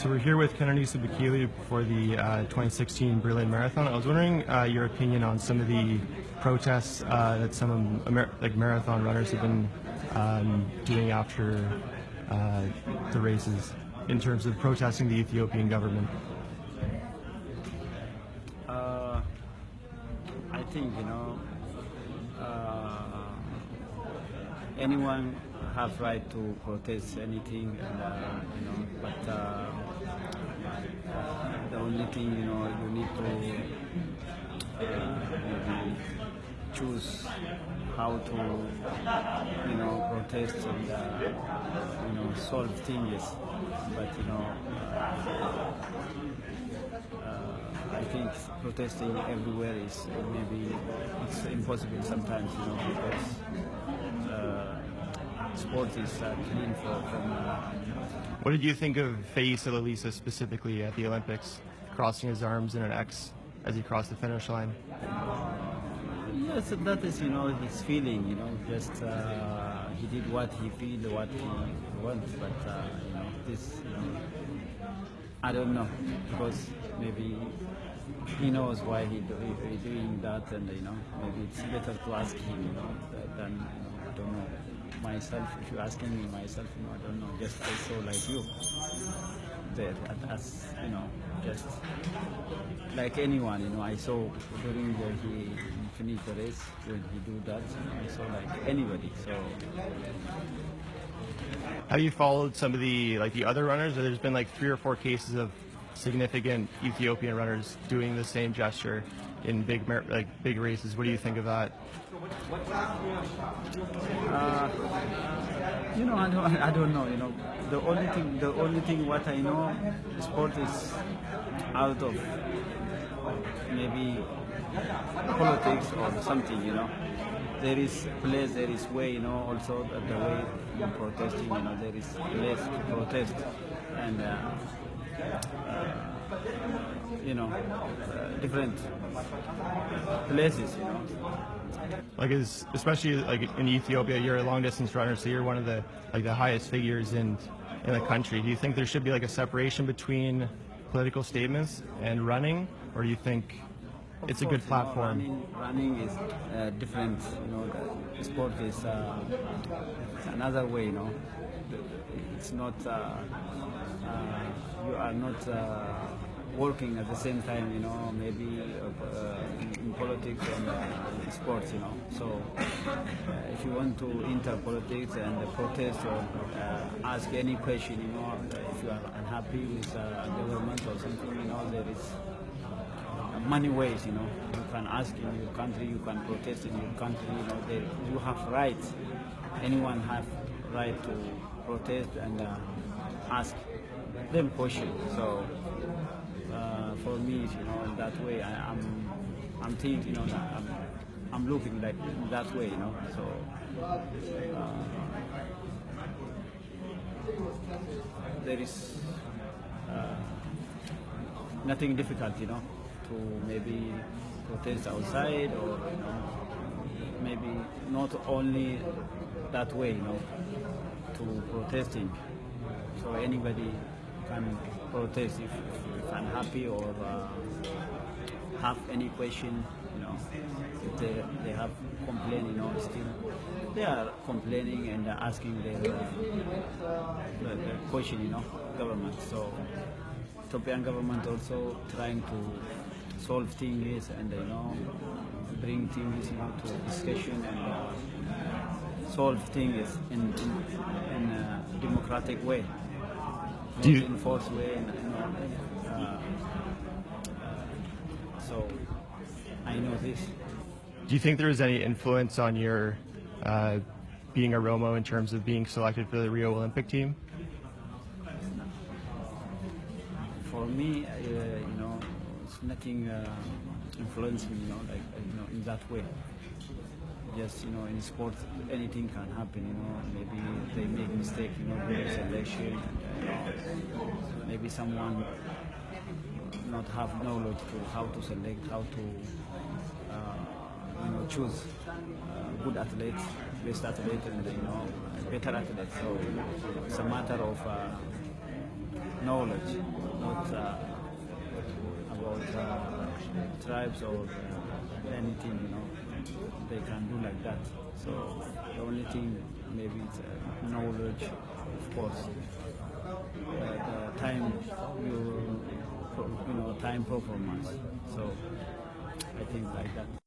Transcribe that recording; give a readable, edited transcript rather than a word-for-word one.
So we're here with Qananiisaa Baqqalaa for the 2016 Berlin Marathon. I was wondering your opinion on some of the protests that some marathon runners have been doing after the races in terms of protesting the Ethiopian government. I think anyone have right to protest anything, and, but the only thing you need to maybe choose how to protest and solve things, but I think protesting everywhere is maybe it's impossible sometimes, because sport is clean from. What did you think of Feyisa Lilisa specifically at the Olympics, crossing his arms in an X as he crossed the finish line? Yes, that is his feeling. Just he did what he feel, what he wants, but this I don't know, because maybe he knows why he's doing that, and maybe it's better to ask him than I don't know myself. If you're asking me myself, I don't know. Just I saw like you there as just like anyone. I saw during he finished the race when he do that. I saw like anybody. So. Have you followed some of the other runners? There's been like 3 or 4 cases of significant Ethiopian runners doing the same gesture in big races. What do you think of that? I don't know. The only thing what I know, sport is out of maybe politics or something. There is place, there is way. Also the way in protesting. There is place to protest, and different places. Especially in Ethiopia, you're a long distance runner, so you're one of the the highest figures in the country. Do you think there should be a separation between political statements and running, or do you think it's a good platform? Running is different. The sport is it's another way. It's not. You are not working at the same time. Maybe in politics and sports. So if you want to enter politics and protest or ask any question, if you are unhappy with government or something, there is many ways, you can ask in your country, you can protest in your country, you have rights. Anyone have right to protest and ask them question. So for me, that way I'm thinking, I'm looking like that way, So there is nothing difficult, to maybe protest outside, or maybe not only that way, to protesting. So anybody can protest if unhappy or have any question, if they have complaint, still they are complaining and asking their question, government. So Ethiopian government also trying to solve things and bring things to discussion and solve things in a democratic way, not in forced way. So I know this. Do you think there was any influence on your being a Romo in terms of being selected for the Rio Olympic team? For me, it's nothing influenced me, in that way. Just, in sport, anything can happen, maybe they make mistake, during selection, and, maybe someone not have knowledge to how to select, how to, choose good athletes, best athlete, and, better athlete. So it's a matter of knowledge, not about tribes or anything, you know. They can do like that. So the only thing maybe it's knowledge, of course. The time time performance. So I think like that.